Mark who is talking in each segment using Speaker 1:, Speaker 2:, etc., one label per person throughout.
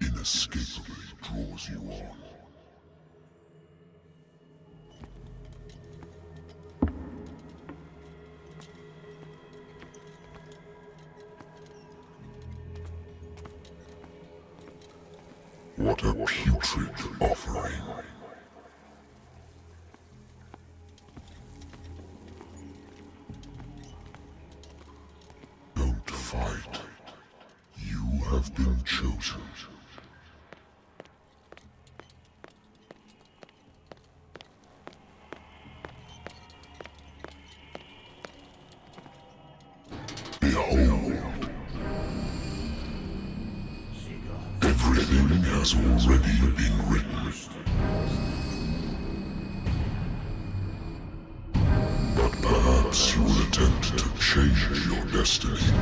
Speaker 1: Inescapably draws you on. What a putrid offering. Don't fight. You have been chosen. Behold. Everything has already been written. But perhaps you will attempt to change your destiny.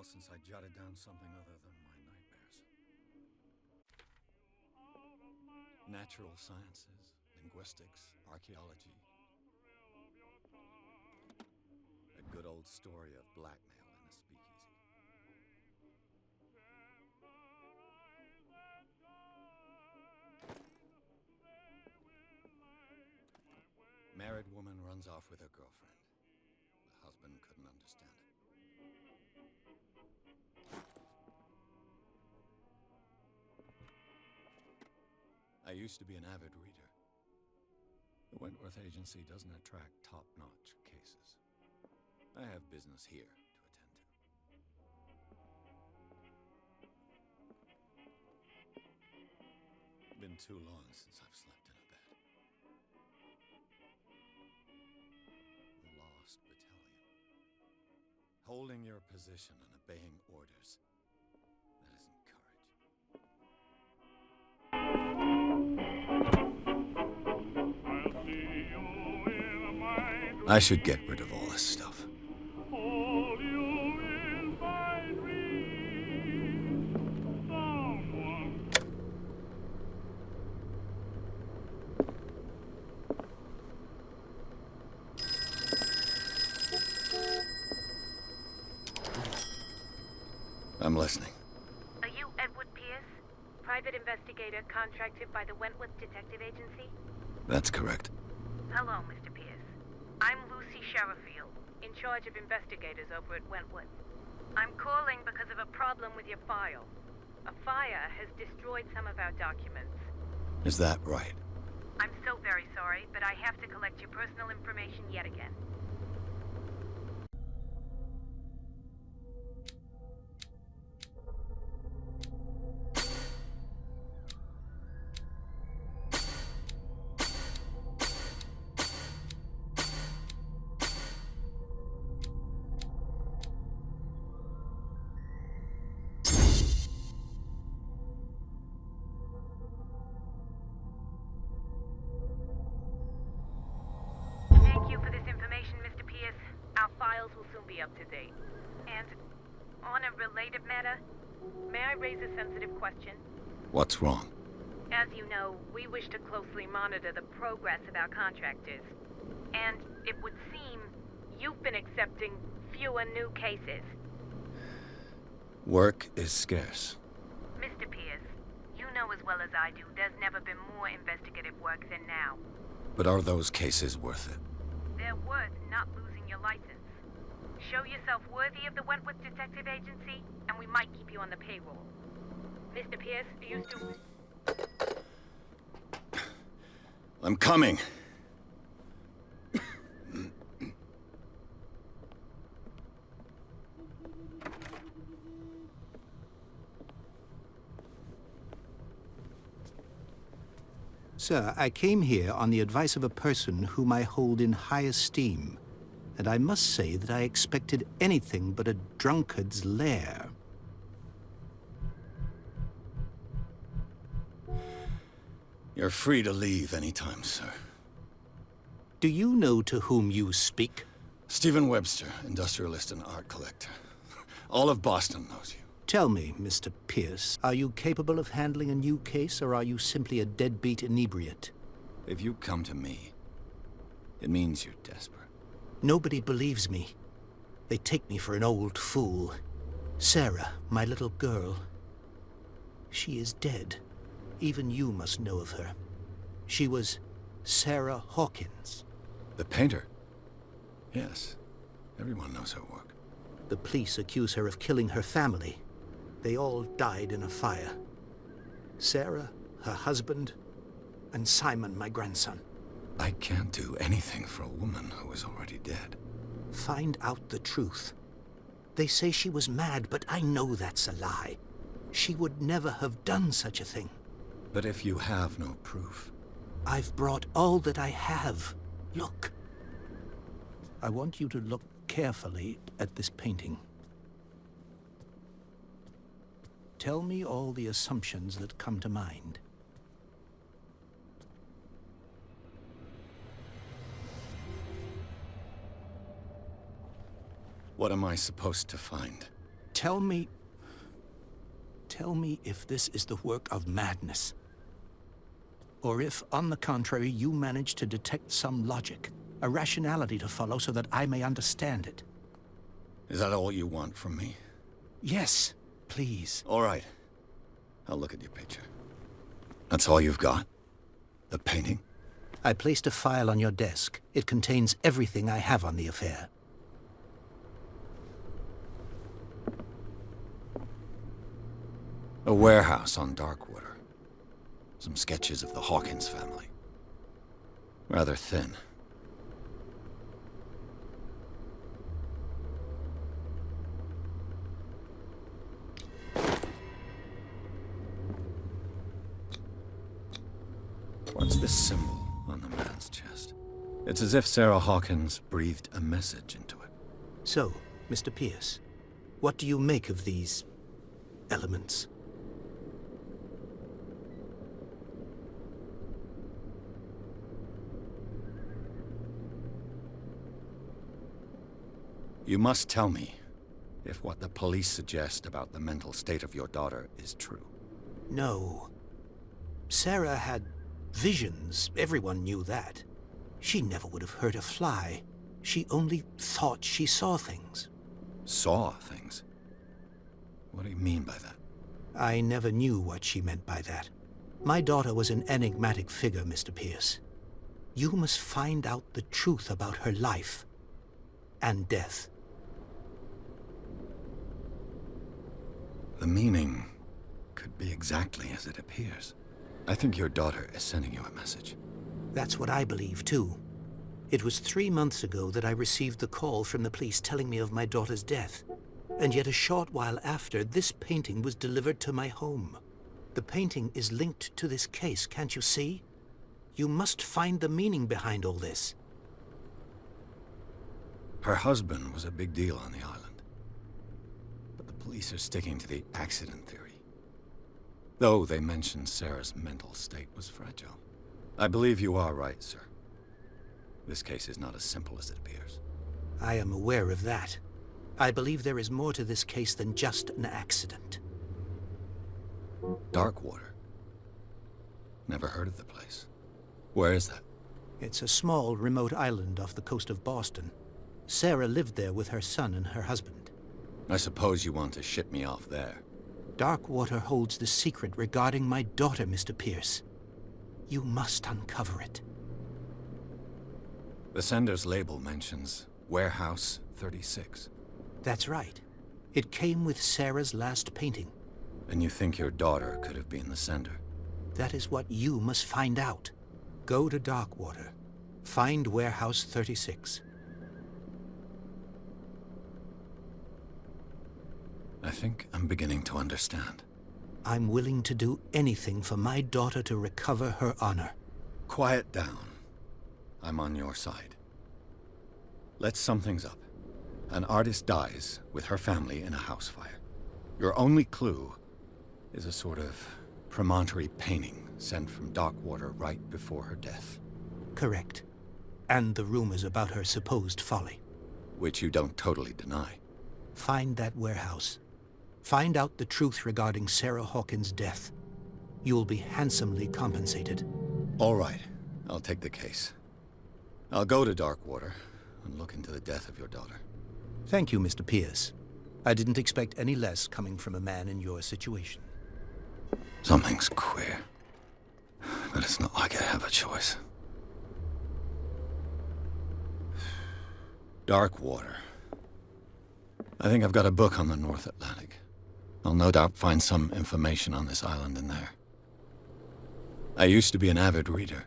Speaker 2: Since I jotted down something other than my nightmares. Natural sciences, linguistics, archaeology. A good old story of blackmail in a speakeasy. Married woman runs off with her girlfriend. The husband couldn't understand it. I used to be an avid reader. The Wentworth Agency doesn't attract top-notch cases. I have business here to attend to. Been too long since I've slept in a bed. The Lost Battalion. Holding your position and obeying orders. That isn't courage. I should get rid of all this stuff. I'm listening.
Speaker 3: Are you Edward Pierce? Private investigator contracted by the Wentworth Detective Agency?
Speaker 2: That's correct.
Speaker 3: Hello, Mr. Pierce. I'm Lucy Sherifield, in charge of investigators over at Wentworth. I'm calling because of a problem with your file. A fire has destroyed some of our documents.
Speaker 2: Is that right?
Speaker 3: I'm so very sorry, but I have to collect your personal information yet again. Thank you for this information, Mr. Pierce. Our files will soon be up to date. And on a related matter, may I raise a sensitive question?
Speaker 2: What's wrong?
Speaker 3: As you know, we wish to closely monitor the progress of our contractors. And it would seem you've been accepting fewer new cases.
Speaker 2: Work is scarce.
Speaker 3: Mr. Pierce, you know as well as I do there's never been more investigative work than now.
Speaker 2: But are those cases worth it?
Speaker 3: They're worth not losing your license. Show yourself worthy of the Wentworth Detective Agency, and we might keep you on the payroll. Mr. Pierce, are you still...
Speaker 2: I'm coming.
Speaker 4: Sir, I came here on the advice of a person whom I hold in high esteem, and I must say that I expected anything but a drunkard's lair.
Speaker 2: You're free to leave anytime, sir.
Speaker 4: Do you know to whom you speak?
Speaker 2: Stephen Webster, industrialist and art collector. All of Boston knows you.
Speaker 4: Tell me, Mr. Pierce, are you capable of handling a new case, or are you simply a deadbeat inebriate?
Speaker 2: If you come to me, it means you're desperate.
Speaker 4: Nobody believes me. They take me for an old fool. Sarah, my little girl, she is dead. Even you must know of her. She was Sarah Hawkins.
Speaker 2: The painter? Yes. Everyone knows her work.
Speaker 4: The police accuse her of killing her family. They all died in a fire. Sarah, her husband, and Simon, my grandson.
Speaker 2: I can't do anything for a woman who is already dead.
Speaker 4: Find out the truth. They say she was mad, but I know that's a lie. She would never have done such a thing.
Speaker 2: But if you have no proof...
Speaker 4: I've brought all that I have. Look. I want you to look carefully at this painting. Tell me all the assumptions that come to mind.
Speaker 2: What am I supposed to find?
Speaker 4: Tell me if this is the work of madness. Or if, on the contrary, you manage to detect some logic, a rationality to follow so that I may understand it.
Speaker 2: Is that all you want from me?
Speaker 4: Yes, please.
Speaker 2: All right. I'll look at your picture. That's all you've got? The painting?
Speaker 4: I placed a file on your desk. It contains everything I have on the affair.
Speaker 2: A warehouse on Darkwater. Some sketches of the Hawkins family. Rather thin. What's this symbol on the man's chest? It's as if Sarah Hawkins breathed a message into it.
Speaker 4: So, Mr. Pierce, what do you make of these elements?
Speaker 2: You must tell me if what the police suggest about the mental state of your daughter is true.
Speaker 4: No. Sarah had visions. Everyone knew that. She never would have hurt a fly. She only thought she saw things.
Speaker 2: Saw things? What do you mean by that?
Speaker 4: I never knew what she meant by that. My daughter was an enigmatic figure, Mr. Pierce. You must find out the truth about her life and death.
Speaker 2: The meaning could be exactly as it appears. I think your daughter is sending you a message.
Speaker 4: That's what I believe, too. It was 3 months ago that I received the call from the police telling me of my daughter's death. And yet a short while after, this painting was delivered to my home. The painting is linked to this case, can't you see? You must find the meaning behind all this.
Speaker 2: Her husband was a big deal on the island. But the police are sticking to the accident theory. Though they mentioned Sarah's mental state was fragile. I believe you are right, sir. This case is not as simple as it appears.
Speaker 4: I am aware of that. I believe there is more to this case than just an accident.
Speaker 2: Darkwater. Never heard of the place. Where is that?
Speaker 4: It's a small, remote island off the coast of Boston. Sarah lived there with her son and her husband.
Speaker 2: I suppose you want to ship me off there.
Speaker 4: Darkwater holds the secret regarding my daughter, Mr. Pierce. You must uncover it.
Speaker 2: The sender's label mentions Warehouse 36.
Speaker 4: That's right. It came with Sarah's last painting.
Speaker 2: And you think your daughter could have been the sender?
Speaker 4: That is what you must find out. Go to Darkwater. Find Warehouse 36.
Speaker 2: I think I'm beginning to understand.
Speaker 4: I'm willing to do anything for my daughter to recover her honor.
Speaker 2: Quiet down. I'm on your side. Let's sum things up. An artist dies with her family in a house fire. Your only clue is a sort of promontory painting sent from Darkwater right before her death.
Speaker 4: Correct. And the rumors about her supposed folly.
Speaker 2: Which you don't totally deny.
Speaker 4: Find that warehouse. Find out the truth regarding Sarah Hawkins' death. You'll be handsomely compensated.
Speaker 2: All right. I'll take the case. I'll go to Darkwater and look into the death of your daughter.
Speaker 4: Thank you, Mr. Pierce. I didn't expect any less coming from a man in your situation.
Speaker 2: Something's queer. But it's not like I have a choice. Darkwater. I think I've got a book on the North Atlantic. I'll no doubt find some information on this island in there. I used to be an avid reader.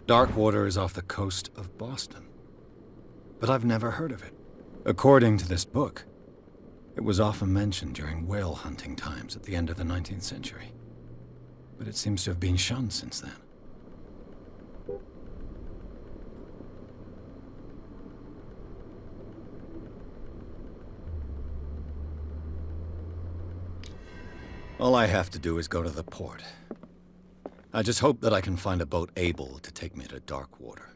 Speaker 2: Darkwater is off the coast of Boston. But I've never heard of it. According to this book, it was often mentioned during whale hunting times at the end of the 19th century. But it seems to have been shunned since then. All I have to do is go to the port. I just hope that I can find a boat able to take me to Darkwater.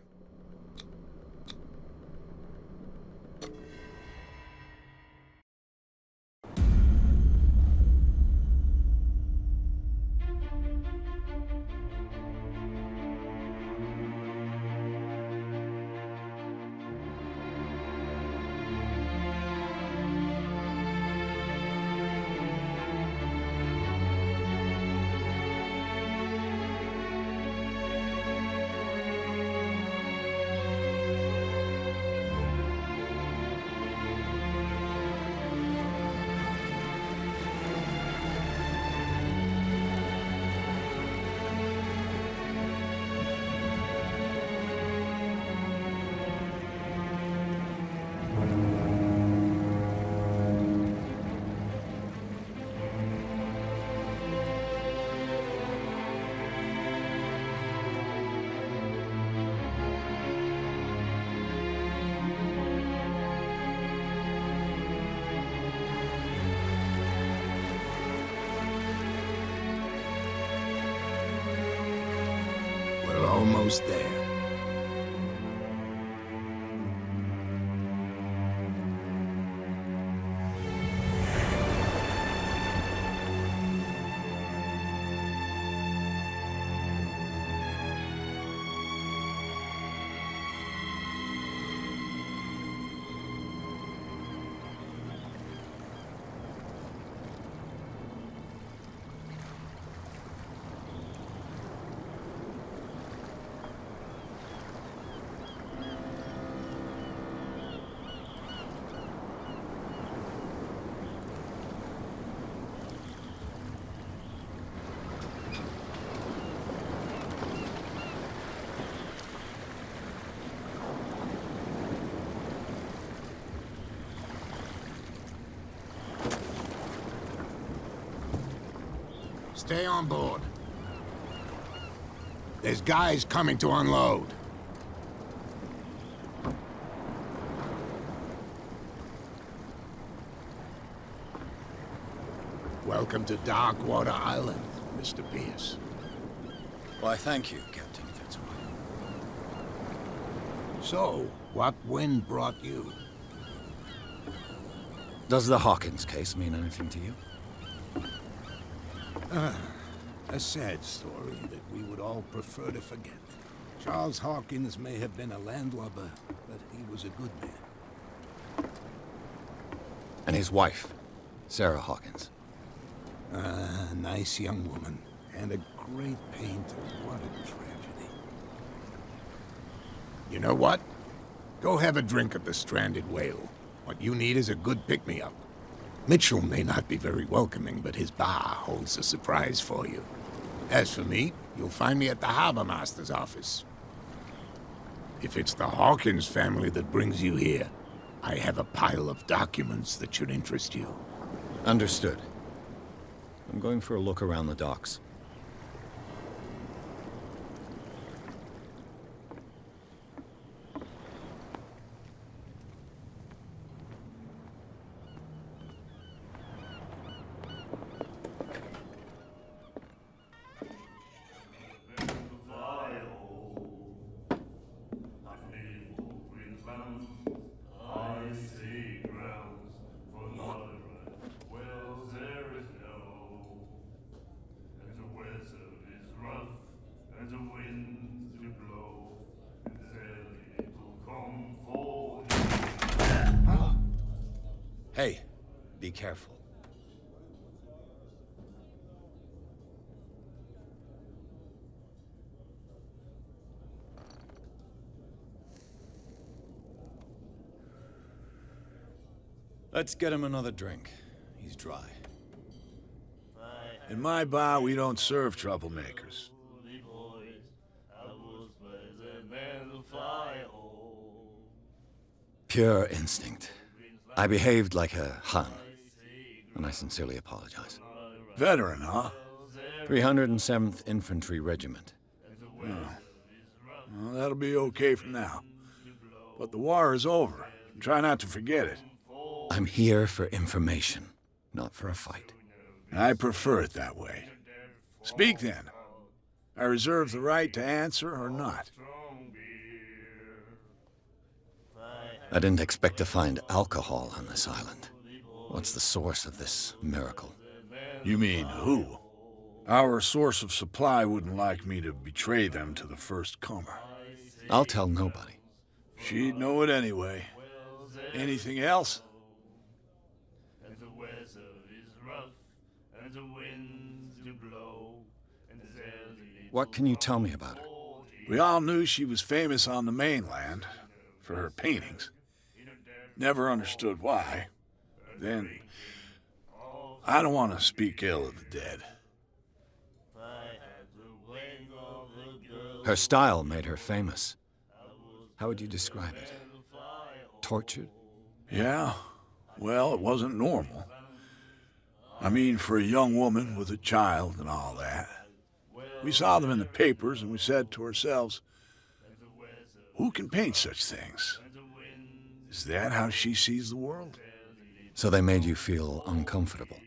Speaker 5: Almost there. Stay on board. There's guys coming to unload. Welcome to Darkwater Island, Mr. Pierce.
Speaker 2: Why, thank you, Captain Fitzroy.
Speaker 5: So, what wind brought you?
Speaker 2: Does the Hawkins case mean anything to you?
Speaker 5: A sad story that we would all prefer to forget. Charles Hawkins may have been a landlubber, but he was a good man.
Speaker 2: And his wife, Sarah Hawkins.
Speaker 5: A nice young woman, and a great painter. What a tragedy. You know what? Go have a drink at the Stranded Whale. What you need is a good pick-me-up. Mitchell may not be very welcoming, but his bar holds a surprise for you. As for me, you'll find me at the Harbor Master's office. If it's the Hawkins family that brings you here, I have a pile of documents that should interest you.
Speaker 2: Understood. I'm going for a look around the docks. Hey, be careful. Let's get him another drink. He's dry.
Speaker 6: In my bar, we don't serve troublemakers.
Speaker 2: Pure instinct. I behaved like a Hun, and I sincerely apologize.
Speaker 6: Veteran, huh?
Speaker 2: 307th Infantry Regiment.
Speaker 6: Well, that'll be okay for now. But the war is over. Try not to forget it.
Speaker 2: I'm here for information, not for a fight.
Speaker 6: I prefer it that way. Speak then. I reserve the right to answer or not.
Speaker 2: I didn't expect to find alcohol on this island. What's the source of this miracle?
Speaker 6: You mean who? Our source of supply wouldn't like me to betray them to the first comer.
Speaker 2: I'll tell nobody.
Speaker 6: She'd know it anyway. Anything else?
Speaker 2: What can you tell me about her?
Speaker 6: We all knew she was famous on the mainland for her paintings. Never understood why. Then, I don't want to speak ill of the dead.
Speaker 2: Her style made her famous. How would you describe it? Tortured?
Speaker 6: Yeah, well, it wasn't normal. I mean, for a young woman with a child and all that. We saw them in the papers and we said to ourselves, who can paint such things? Is that how she sees the world?
Speaker 2: So they made you feel uncomfortable.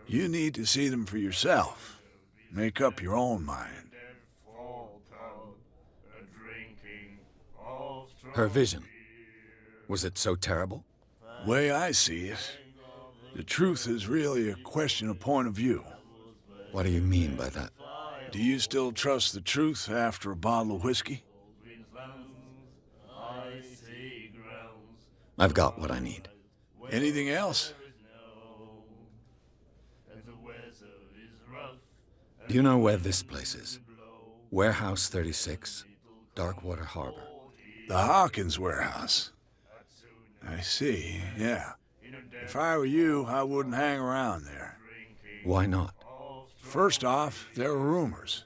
Speaker 6: You need to see them for yourself. Make up your own mind.
Speaker 2: Her vision. Was it so terrible?
Speaker 6: Way I see it, the truth is really a question of point of view.
Speaker 2: What do you mean by that?
Speaker 6: Do you still trust the truth after a bottle of whiskey?
Speaker 2: I've got what I need.
Speaker 6: Anything else?
Speaker 2: Do you know where this place is? Warehouse 36, Darkwater Harbor.
Speaker 6: The Hawkins warehouse. I see, yeah. If I were you, I wouldn't hang around there.
Speaker 2: Why not?
Speaker 6: First off, there are rumors.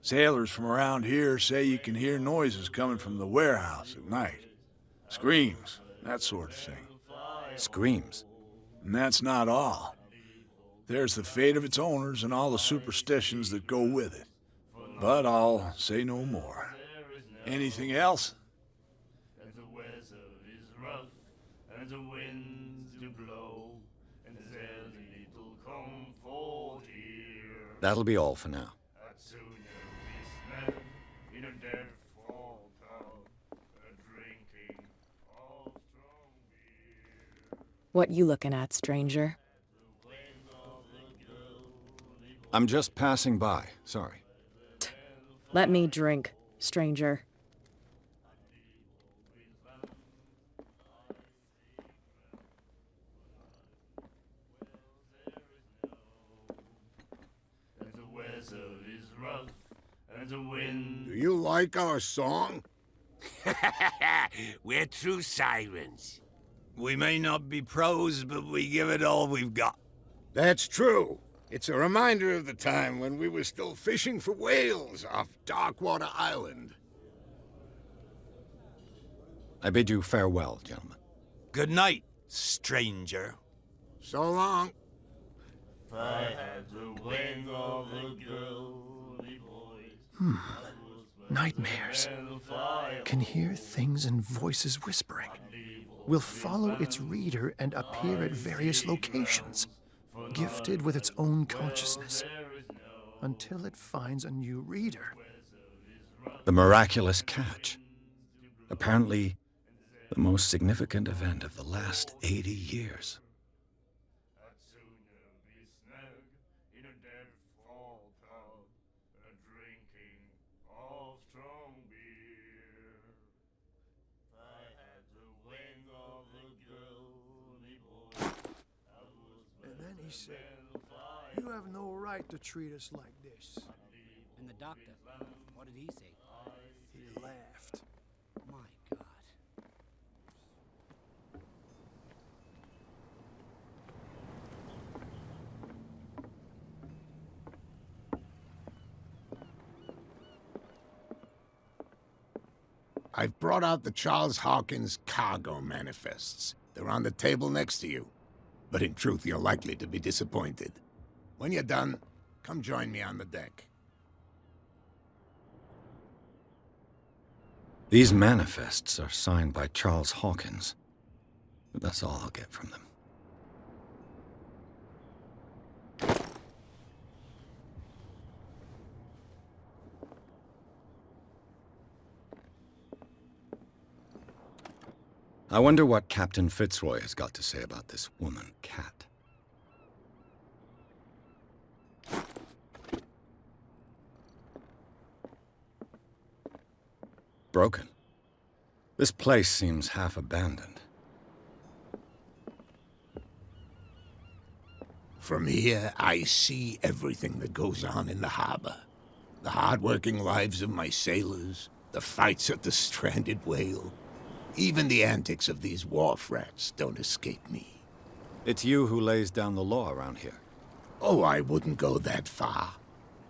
Speaker 6: Sailors from around here say you can hear noises coming from the warehouse at night. Screams, that sort of thing.
Speaker 2: Screams.
Speaker 6: And that's not all. There's the fate of its owners and all the superstitions that go with it. But I'll say no more. Anything else?
Speaker 7: And the weather is rough, and the winds do blow, and there's little comfort here.
Speaker 2: That'll be all for now.
Speaker 7: I'd sooner be snared in a dead fall tub, drinking of strong beer.
Speaker 8: What you looking at, stranger?
Speaker 2: I'm just passing by, sorry.
Speaker 8: Let me drink, stranger.
Speaker 7: And the weather is rough, and the wind.
Speaker 5: Do you like our song?
Speaker 9: We're true sirens.
Speaker 10: We may not be pros, but we give it all we've got.
Speaker 5: That's true. It's a reminder of the time when we were still fishing for whales off Darkwater Island.
Speaker 2: I bid you farewell, gentlemen.
Speaker 10: Good night, stranger.
Speaker 5: So long.
Speaker 7: If I had the wing of a girly voice.
Speaker 11: Nightmares. Can hear things and voices whispering. Will follow its reader and appear at various locations, gifted with its own consciousness, until it finds a new reader.
Speaker 2: The miraculous catch. Apparently, the most significant event of the last 80 years.
Speaker 7: I'd sooner be snug in a dead fall tub, drinking of strong beer. If I had the wing of a girly voice, I was.
Speaker 11: And then he said, "You have no right to treat us like this."
Speaker 12: And the doctor, what did he say?
Speaker 11: He laughed.
Speaker 12: My God.
Speaker 5: I've brought out the Charles Hawkins cargo manifests. They're on the table next to you. But in truth, you're likely to be disappointed. When you're done, come join me on the deck.
Speaker 2: These manifests are signed by Charles Hawkins. But that's all I'll get from them. I wonder what Captain Fitzroy has got to say about this woman, Cat. Broken. This place seems half abandoned.
Speaker 5: From here, I see everything that goes on in the harbor. The hard-working lives of my sailors, the fights at the stranded whale. Even the antics of these wharf rats don't escape me.
Speaker 2: It's you who lays down the law around here.
Speaker 5: Oh, I wouldn't go that far.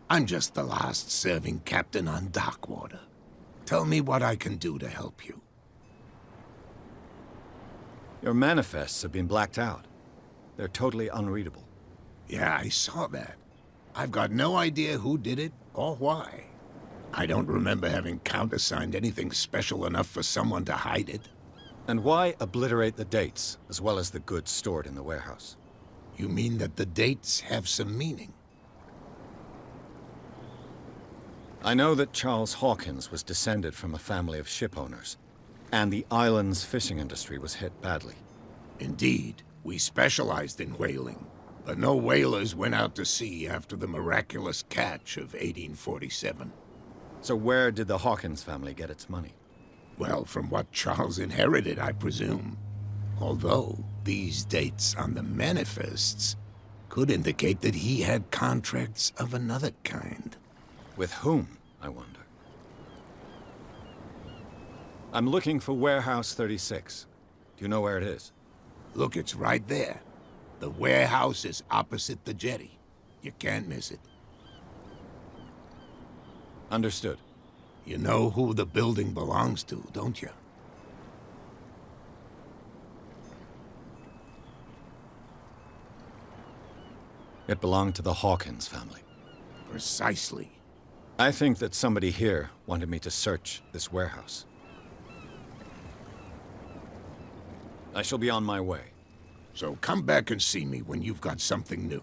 Speaker 5: I'm just the last serving captain on Darkwater. Tell me what I can do to help you.
Speaker 2: Your manifests have been blacked out. They're totally unreadable.
Speaker 5: Yeah, I saw that. I've got no idea who did it or why. I don't remember having countersigned anything special enough for someone to hide it.
Speaker 2: And why obliterate the dates, as well as the goods stored in the warehouse?
Speaker 5: You mean that the dates have some meaning?
Speaker 2: I know that Charles Hawkins was descended from a family of ship owners, and the island's fishing industry was hit badly.
Speaker 5: Indeed, we specialized in whaling, but no whalers went out to sea after the miraculous catch of 1847.
Speaker 2: So where did the Hawkins family get its money?
Speaker 5: Well, from what Charles inherited, I presume. Although, these dates on the manifests could indicate that he had contracts of another kind.
Speaker 2: With whom, I wonder? I'm looking for Warehouse 36. Do you know where it is?
Speaker 5: Look, it's right there. The warehouse is opposite the jetty. You can't miss it.
Speaker 2: Understood.
Speaker 5: You know who the building belongs to, don't you?
Speaker 2: It belonged to the Hawkins family.
Speaker 5: Precisely.
Speaker 2: I think that somebody here wanted me to search this warehouse. I shall be on my way.
Speaker 5: So come back and see me when you've got something new.